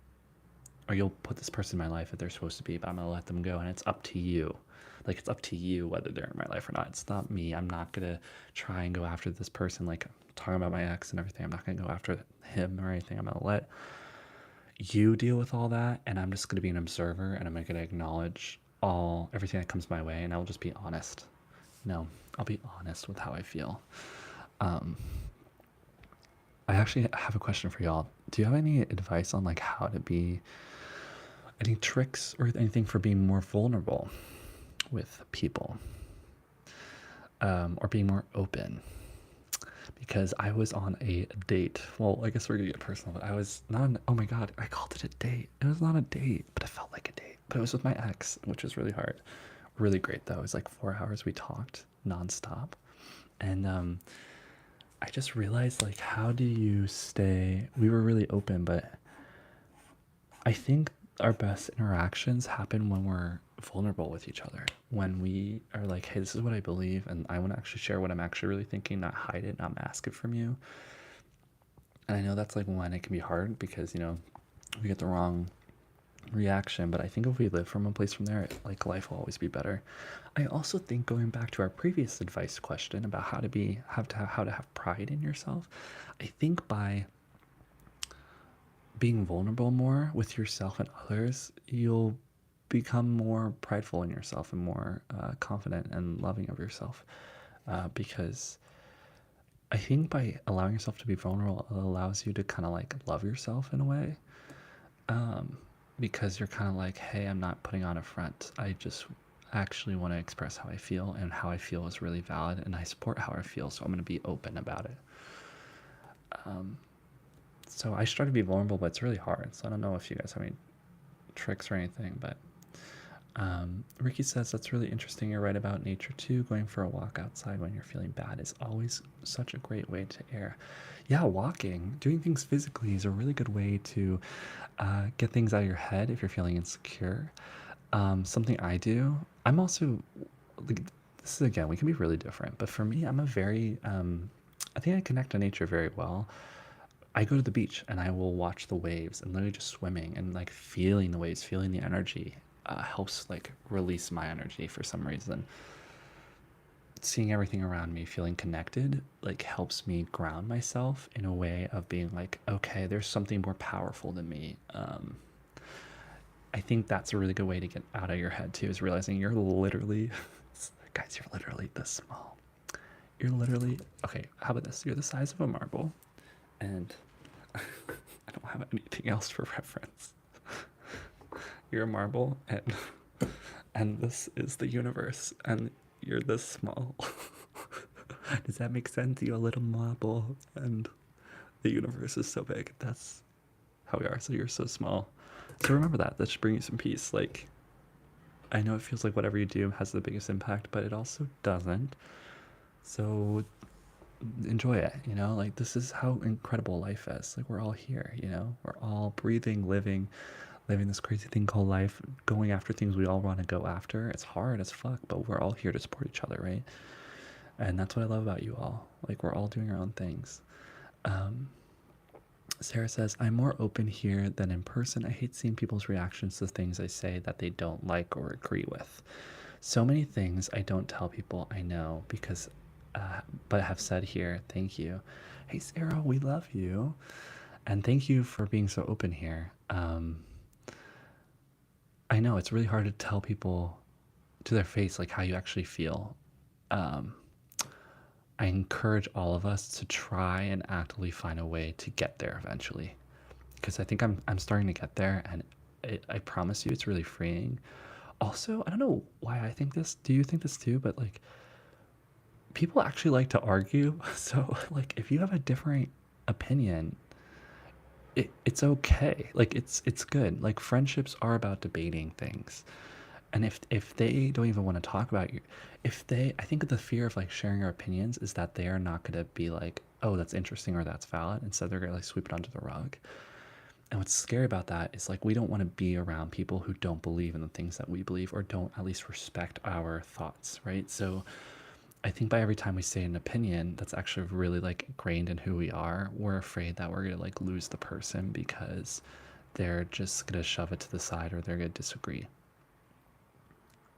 put this person in my life that they're supposed to be, but I'm gonna let them go, and it's up to you. Like, it's up to you whether they're in my life or not. It's not me. I'm not gonna try and go after this person, like talking about my ex and everything. I'm not gonna go after him or anything. I'm gonna let you deal with all that, and I'm just going to be an observer, and I'm going to acknowledge everything that comes my way, and I'll just be honest. No, I'll be honest with how I feel. Um, I actually have a question for y'all. Do you have any advice on like how to be, any tricks or anything for being more vulnerable with people, or being more open? Because I was on a date. Well, I guess we're gonna get personal, but I was not oh my god, I called it a date. It was not a date, but it felt like a date. But it was with my ex, which was really hard. Really great though. It was like 4 hours we talked nonstop. And I just realized, like, how do you stay, we were really open, but I think our best interactions happen when we're vulnerable with each other. When we are like, hey, this is what I believe, and I want to actually share what I'm actually really thinking, not hide it, not mask it from you. And I know that's like when it can be hard because, we get the wrong reaction, but I think if we live from one place from there, like life will always be better. I also think, going back to our previous advice question about how to have pride in yourself, I think by being vulnerable more with yourself and others, you'll become more prideful in yourself and more confident and loving of yourself. Because I think by allowing yourself to be vulnerable, it allows you to kind of like love yourself in a way. Because you're kind of like, hey, I'm not putting on a front. I just actually want to express how I feel, and how I feel is really valid, and I support how I feel, so I'm going to be open about it. So I try to be vulnerable, but it's really hard. So I don't know if you guys have any tricks or anything, but Ricky says that's really interesting. You're right about nature too. Going for a walk outside when you're feeling bad is always such a great way to air. Yeah, walking, doing things physically is a really good way to get things out of your head if you're feeling insecure. Something I do, I'm also, like, this is, again, we can be really different, but for me, I'm a very, I think I connect to nature very well. I go to the beach and I will watch the waves and literally just swimming and like feeling the waves, feeling the energy, helps like release my energy for some reason. Seeing everything around me, feeling connected, like helps me ground myself in a way of being like, okay, there's something more powerful than me. I think that's a really good way to get out of your head too, is realizing you're literally, guys, you're literally this small. You're literally, okay, how about this? You're the size of a marble, and I don't have anything else for reference. You're a marble, and this is the universe, and you're this small. Does that make sense? You're a little marble, and the universe is so big. That's how we are. So you're so small. So remember that. That should bring you some peace. Like, I know it feels like whatever you do has the biggest impact, but it also doesn't. So enjoy it, like, this is how incredible life is. Like, we're all here, we're all breathing, living this crazy thing called life, going after things we all want to go after. It's hard as fuck, but we're all here to support each other, right? And that's what I love about you all. Like, we're all doing our own things. Sarah says, I'm more open here than in person. I hate seeing people's reactions to things I say that they don't like or agree with. So many things I don't tell people I know because but have said here. Thank you. Hey, Sarah, we love you. And thank you for being so open here. I know it's really hard to tell people to their face, like, how you actually feel. I encourage all of us to try and actively find a way to get there eventually. Because I think I'm starting to get there, and I promise you it's really freeing. Also, I don't know why I think this. Do you think this too? But like, people actually like to argue. So like, if you have a different opinion, it's okay. Like, it's good. Like, friendships are about debating things. And if they don't even want to talk about you, I think the fear of like sharing our opinions is that they are not going to be like, oh, that's interesting or that's valid. Instead, they're going to like sweep it under the rug. And what's scary about that is, like, we don't want to be around people who don't believe in the things that we believe, or don't at least respect our thoughts, right? So I think by every time we say an opinion that's actually really like ingrained in who we are, we're afraid that we're going to like lose the person because they're just going to shove it to the side, or they're going to disagree.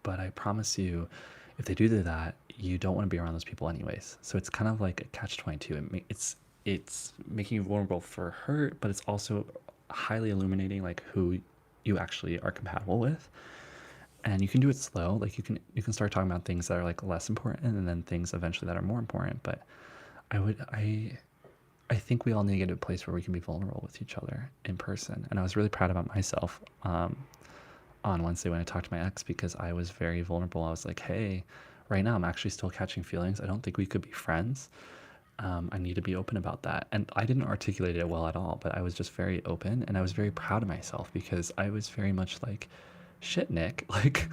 But I promise you, if they do that, you don't want to be around those people anyways. So it's kind of like a catch-22. It's making you vulnerable for hurt, but it's also highly illuminating like who you actually are compatible with. And you can do it slow. Like you can start talking about things that are like less important and then things eventually that are more important. But I think we all need to get to a place where we can be vulnerable with each other in person. And I was really proud about myself on Wednesday when I talked to my ex, because I was very vulnerable. I was like, hey, right now I'm actually still catching feelings. I don't think we could be friends. I need to be open about that. And I didn't articulate it well at all, but I was just very open, and I was very proud of myself because I was very much like, shit, Nick, like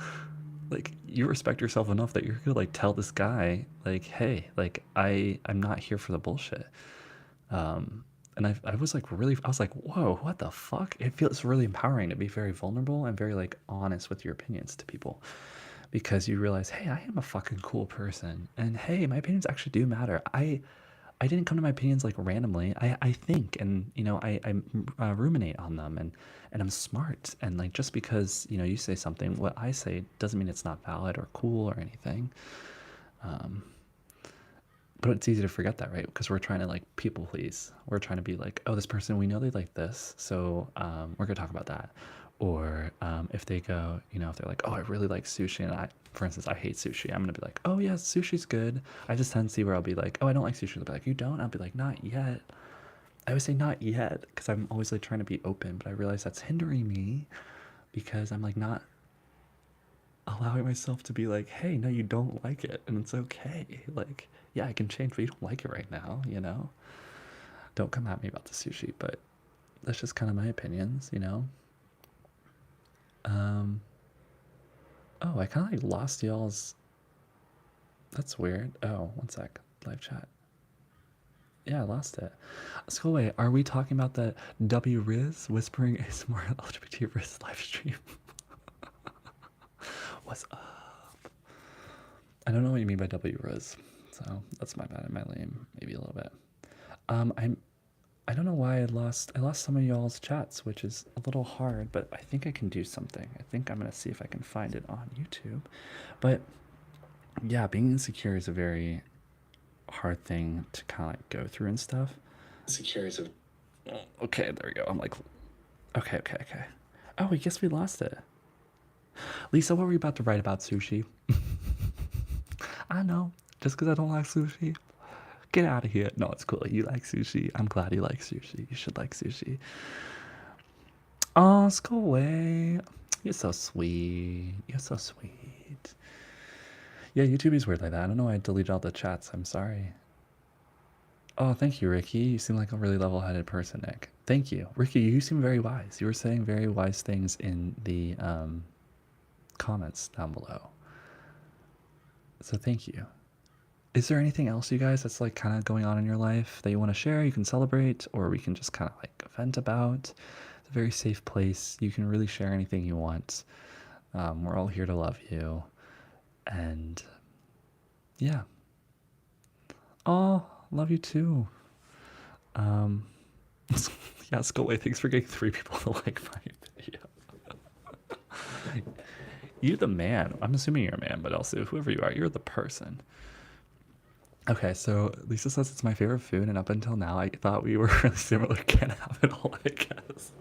you respect yourself enough that you're gonna like tell this guy like, hey, like I'm not here for the bullshit. And I was like really, I was like, whoa, what the fuck? It feels really empowering to be very vulnerable and very like honest with your opinions to people, because you realize, hey, I am a fucking cool person, and hey, my opinions actually do matter. I didn't come to my opinions like randomly. I think, and you know, I ruminate on them, and I'm smart. And like just because you know you say something, what I say doesn't mean it's not valid or cool or anything. Um, but it's easy to forget that, right? Because we're trying to like people please. We're trying to be like, oh, this person, we know they like this, so we're gonna talk about that. Or if they go, you know, if they're like, oh, I really like sushi, and I, for instance, I hate sushi, I'm gonna be like, oh yeah, sushi's good. I have this tendency where I'll be like, oh, I don't like sushi. They'll be like, you don't? I'll be like, not yet. I would say not yet because I'm always like trying to be open, but I realize that's hindering me because I'm like not allowing myself to be like, hey, no, you don't like it, and it's okay. Like, yeah, I can change, but you don't like it right now, you know? Don't come at me about the sushi, but that's just kind of my opinions, you know? Um, oh, I kind of like lost y'all's. That's weird. Oh, one sec. Live chat. Yeah, I lost it. Let's go away. Are we talking about the W Riz whispering ASMR LGBT Riz live stream? What's up? I don't know what you mean by W Riz, so that's my bad. My lame, maybe a little bit. I don't know why I lost some of y'all's chats, which is a little hard, but I think I can do something. I think I'm gonna see if I can find it on YouTube. But yeah, being insecure is a very hard thing to kind of like go through and stuff. Insecure is a okay, there we go. I'm like, okay. Oh, I guess we lost it. Lisa, what were you about to write about sushi? I know, just because I don't like sushi. Get out of here. No, it's cool. You like sushi. I'm glad you like sushi. You should like sushi. Oh, let's go away. You're so sweet. You're so sweet. Yeah, YouTube is weird like that. I don't know why I deleted all the chats. I'm sorry. Oh, thank you, Ricky. You seem like a really level-headed person, Nick. Thank you. Ricky, you seem very wise. You were saying very wise things in the comments down below. So thank you. Is there anything else, you guys, that's like kind of going on in your life that you want to share? You can celebrate, or we can just kind of like vent about. It's a very safe place. You can really share anything you want. We're all here to love you. And yeah. Oh, love you too. Yeah, let's go away. Thanks for getting 3 people to like my video. You're the man. I'm assuming you're a man, but also whoever you are, you're the person. Okay, so Lisa says it's my favorite food, and up until now, I thought we were really similar. Can't have it all, I guess.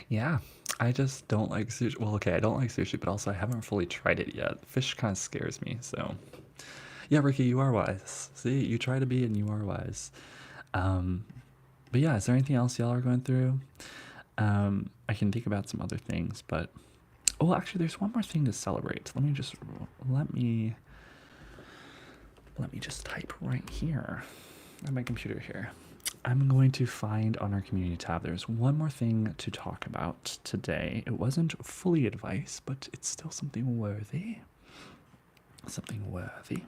Yeah, I just don't like sushi. Well, okay, I don't like sushi, but also I haven't fully tried it yet. Fish kind of scares me, so. Yeah, Ricky, you are wise. See, you try to be, and you are wise. But yeah, is there anything else y'all are going through? I can think about some other things, but oh, actually, there's one more thing to celebrate. Let me just type right here on my computer here. I'm going to find on our community tab. There's one more thing to talk about today. It wasn't fully advice, but it's still something worthy. Something worthy.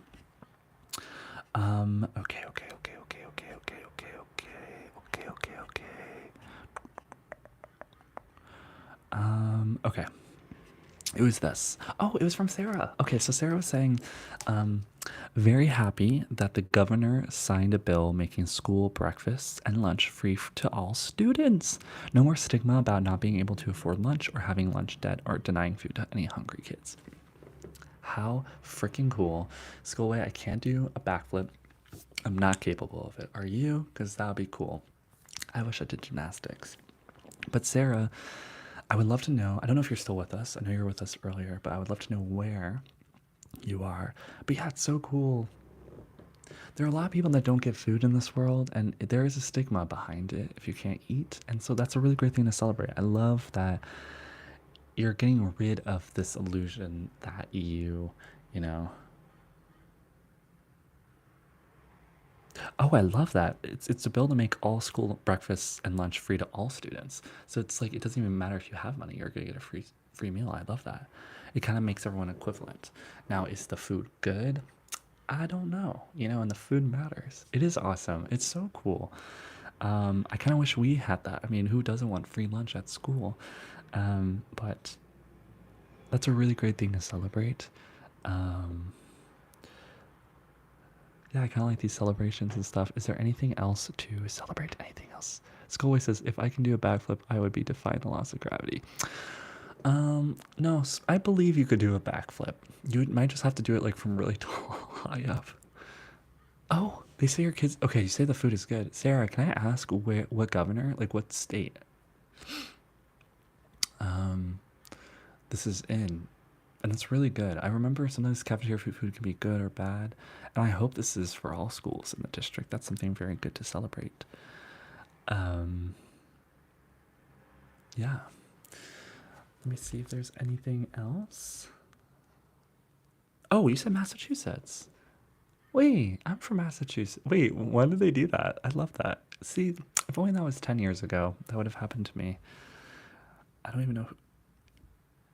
Okay. Okay. It was this. Oh, it was from Sarah. Okay, so Sarah was saying, very happy that the governor signed a bill making school breakfast and lunch free to all students. No more stigma about not being able to afford lunch or having lunch debt or denying food to any hungry kids. How freaking cool. Let's go away. I can't do a backflip. I'm not capable of it. Are you? Because that would be cool. I wish I did gymnastics. But Sarah, I would love to know, I don't know if you're still with us. I know you were with us earlier, but I would love to know where you are. But yeah, it's so cool. There are a lot of people that don't get food in this world, and there is a stigma behind it if you can't eat. And so that's a really great thing to celebrate. I love that you're getting rid of this illusion that you know. Oh, I love that. It's a bill to make all school breakfast and lunch free to all students. So it's like it doesn't even matter if you have money, you're gonna get a free meal. I love that. It kind of makes everyone equivalent. Now, is the food good? I don't know, and the food matters. It is awesome. It's so cool. I kind of wish we had that. I mean, who doesn't want free lunch at school? But that's a really great thing to celebrate. Um, yeah, I kind of like these celebrations and stuff. Is there anything else to celebrate? Anything else? Skullway says, if I can do a backflip, I would be defying the laws of gravity. No, I believe you could do a backflip. You might just have to do it like from really tall, high up. Oh, they say your kids. Okay, you say the food is good. Sarah, can I ask what governor, like what state? This is in, and it's really good. I remember sometimes cafeteria food can be good or bad, and I hope this is for all schools in the district. That's something very good to celebrate. Yeah. Let me see if there's anything else. Oh, you said Massachusetts. Wait, I'm from Massachusetts. Wait, when did they do that? I love that. See, if only that was 10 years ago, that would have happened to me. I don't even know who.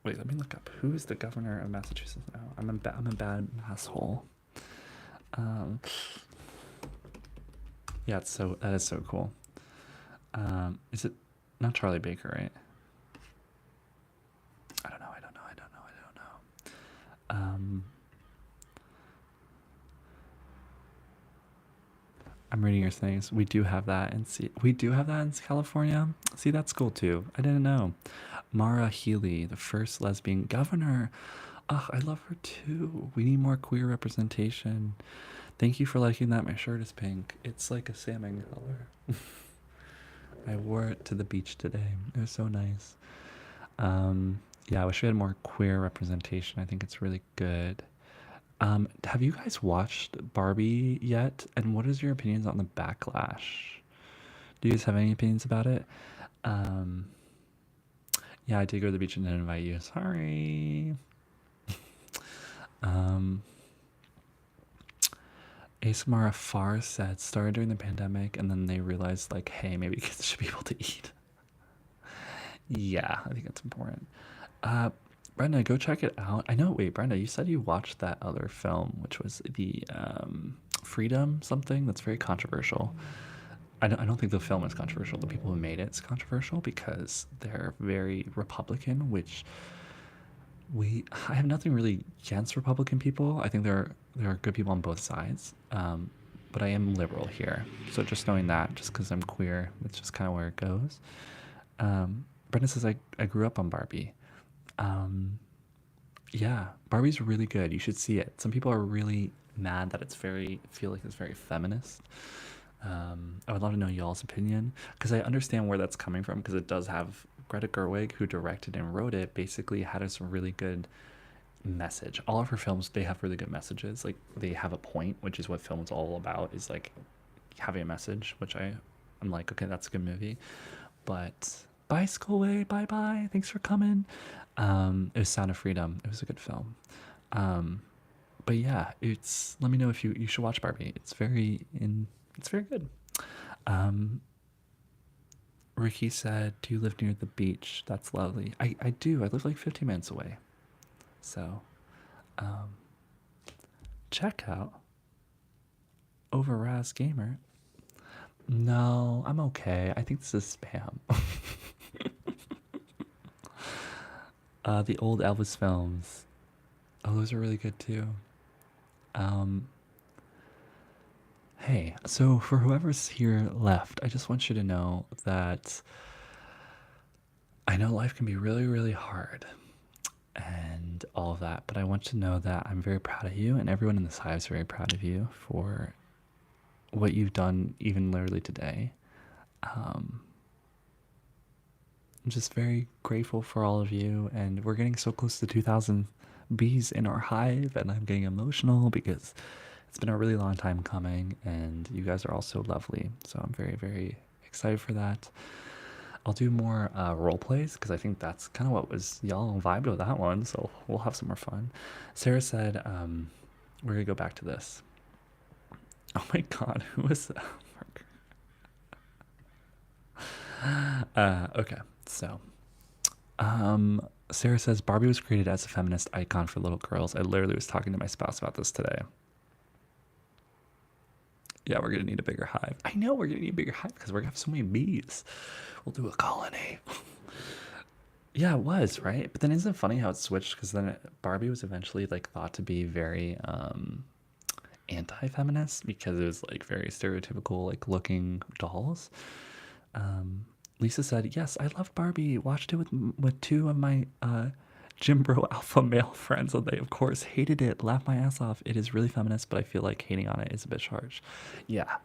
Wait, let me look up. Who is the governor of Massachusetts now? I'm a bad asshole. Yeah, that is so cool. Is it not Charlie Baker, right? I don't know. I'm reading your things. We do have that in California. See, that's cool too. I didn't know. Mara Healy, the first lesbian governor. Oh, I love her too. We need more queer representation. Thank you for liking that. My shirt is pink. It's like a salmon color. I wore it to the beach today. It was so nice. Yeah, I wish we had more queer representation. I think it's really good. Have you guys watched Barbie yet? And what is your opinions on the backlash? Do you guys have any opinions about it? Yeah, I did go to the beach and didn't invite you. Sorry. ASMR Far said started during the pandemic and then they realized like, hey, maybe kids should be able to eat. Yeah, I think it's important. Brenda, go check it out. I know, wait, Brenda, you said you watched that other film, which was the Freedom something that's very controversial. I don't think the film is controversial. The people who made it's controversial because they're very Republican, which I have nothing really against Republican people. I think there are good people on both sides. But I am liberal here. So just knowing that, just because I'm queer, it's just kind of where it goes. Brenda says, I grew up on Barbie. Yeah, Barbie's really good. You should see it. Some people are really mad that feel like it's very feminist. I would love to know y'all's opinion because I understand where that's coming from because it does have Greta Gerwig, who directed and wrote it, basically had a really good message. All of her films, they have really good messages. Like they have a point, which is what film is all about, is like having a message, which I'm like, okay, that's a good movie. But bye, Skullway, bye. Thanks for coming. It was Sound of Freedom. It was a good film. But yeah, let me know if you should watch Barbie. It's very good. Ricky said, do you live near the beach? That's lovely. I do. I live like 15 minutes away. So, check out Overraz Gamer. No, I'm okay. I think this is spam. The old Elvis films. Oh, those are really good too. Hey, so for whoever's here left, I just want you to know that I know life can be really, really hard and all of that, but I want you to know that I'm very proud of you and everyone in this hive is very proud of you for what you've done even literally today. I'm just very grateful for all of you, and we're getting so close to 2,000 bees in our hive, and I'm getting emotional because it's been a really long time coming, and you guys are all so lovely. So I'm very, very excited for that. I'll do more role plays because I think that's kind of what was y'all vibed with that one. So we'll have some more fun. Sarah said, we're gonna go back to this. Oh my God, who was that? Okay, so Sarah says Barbie was created as a feminist icon for little girls. I literally was talking to my spouse about this today. Yeah, we're gonna need a bigger hive. I know we're gonna need a bigger hive because we're gonna have so many bees. We'll do a colony. Yeah, it was, right? But then isn't it funny how it switched? Because then Barbie was eventually like thought to be very anti-feminist because it was like very stereotypical like looking dolls. Lisa said, yes, I loved Barbie. Watched it with two of my gym bro alpha male friends, and they of course hated it. Laughed my ass off. It is really feminist, but I feel like hating on it is a bit harsh. Yeah.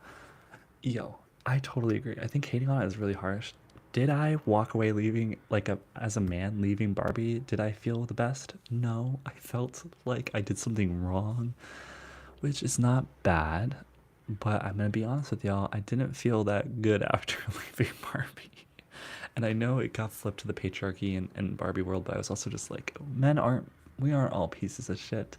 Yo, I totally agree. I think hating on it is really harsh. Did I walk away leaving like as a man leaving Barbie? Did I feel the best? No, I felt like I did something wrong, which is not bad, but I'm gonna be honest with y'all, I didn't feel that good after leaving Barbie. And I know it got flipped to the patriarchy in Barbie world, but I was also just like, we aren't all pieces of shit.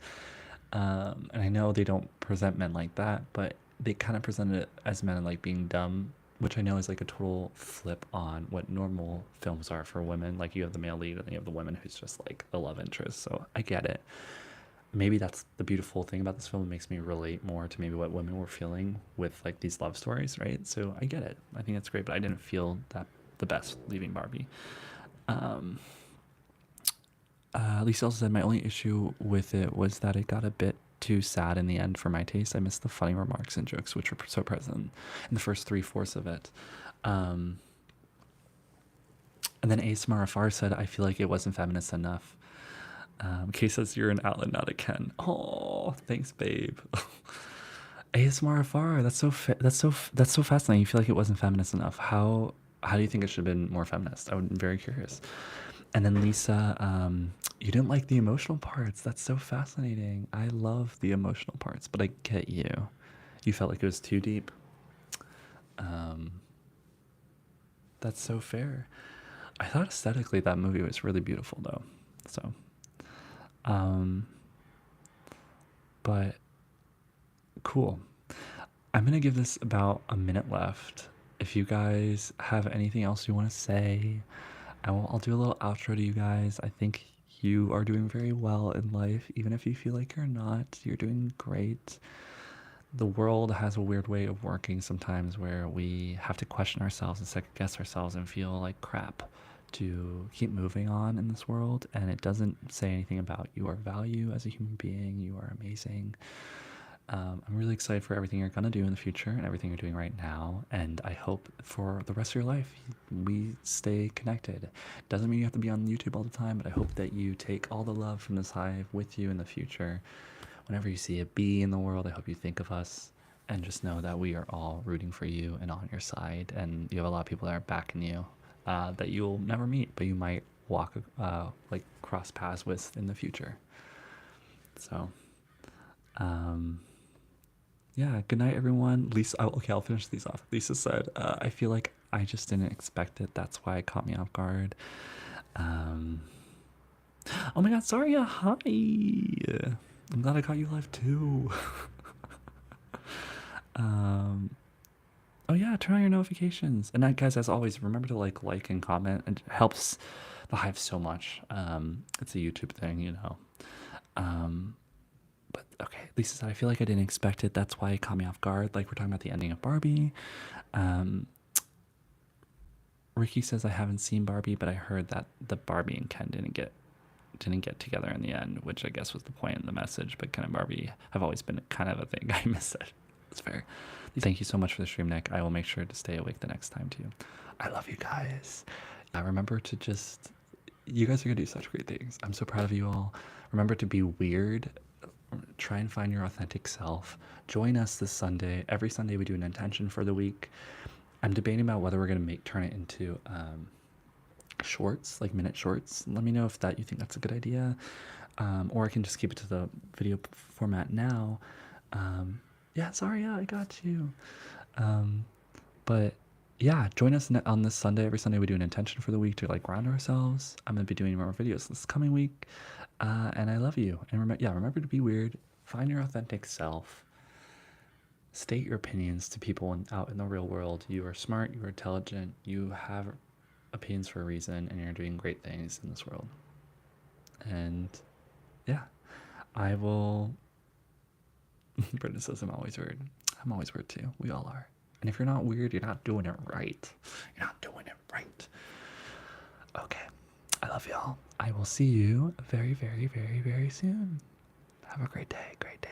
And I know they don't present men like that, but they kind of presented it as men like being dumb, which I know is like a total flip on what normal films are for women. Like you have the male lead and then you have the woman who's just like the love interest. So I get it. Maybe that's the beautiful thing about this film. It makes me relate more to maybe what women were feeling with like these love stories, right? So I get it. I think that's great, but I didn't feel that the best leaving Barbie. Lisa also said my only issue with it was that it got a bit too sad in the end for my taste. I missed the funny remarks and jokes which were so present in the first 3/4 of it. And then asmrramble said I feel like it wasn't feminist enough. Kay says you're an outlet, not a Ken. Oh, thanks, babe. asmrramble, that's so fascinating. You feel like it wasn't feminist enough. How do you think it should have been more feminist? I'm very curious. And then Lisa, you didn't like the emotional parts. That's so fascinating. I love the emotional parts, but I get you. You felt like it was too deep. That's so fair. I thought aesthetically that movie was really beautiful though. So, but cool. I'm gonna give this about a minute left. If you guys have anything else you want to say, I'll do a little outro to you guys. I think you are doing very well in life, even if you feel like you're not. You're doing great. The world has a weird way of working sometimes where we have to question ourselves and second guess ourselves and feel like crap to keep moving on in this world. And it doesn't say anything about your value as a human being. You are amazing. I'm really excited for everything you're going to do in the future and everything you're doing right now. And I hope for the rest of your life, we stay connected. Doesn't mean you have to be on YouTube all the time, but I hope that you take all the love from this hive with you in the future. Whenever you see a bee in the world, I hope you think of us and just know that we are all rooting for you and on your side. And you have a lot of people that are backing you that you'll never meet, but you might walk, like cross paths with in the future. So, yeah, good night, everyone. Lisa, okay, I'll finish these off. Lisa said, I feel like I just didn't expect it. That's why it caught me off guard. Oh my God, sorry, hi. I'm glad I caught you live too. Oh yeah, turn on your notifications. And guys, as always, remember to like and comment. It helps the hive so much. It's a YouTube thing, you know. But okay, Lisa said, I feel like I didn't expect it. That's why it caught me off guard. Like we're talking about the ending of Barbie. Ricky says, I haven't seen Barbie, but I heard that the Barbie and Ken didn't get together in the end, which I guess was the point in the message. But Ken and Barbie have always been kind of a thing. I miss it. It's fair. Thank you so much for the stream, Nick. I will make sure to stay awake the next time too. I love you guys. Remember to you guys are gonna do such great things. I'm so proud of you all. Remember to be weird. Try and find your authentic self. Join us this Sunday. Every Sunday we do an intention for the week. I'm debating about whether we're gonna turn it into shorts, like minute shorts. Let me know if you think that's a good idea, or I can just keep it to the video format now. Yeah, sorry, yeah, I got you. But yeah, join us on this Sunday. Every Sunday we do an intention for the week to like ground ourselves. I'm gonna be doing more videos this coming week, and I love you. And remember to be weird. Find your authentic self. State your opinions to people out in the real world. You are smart. You are intelligent. You have opinions for a reason, and you're doing great things in this world. And yeah, I will. Brenda says I'm always weird. I'm always weird too. We all are. And if you're not weird, you're not doing it right. You're not doing it right. Okay. I love y'all. I will see you very, very, very, very soon. Have a great day. Great day.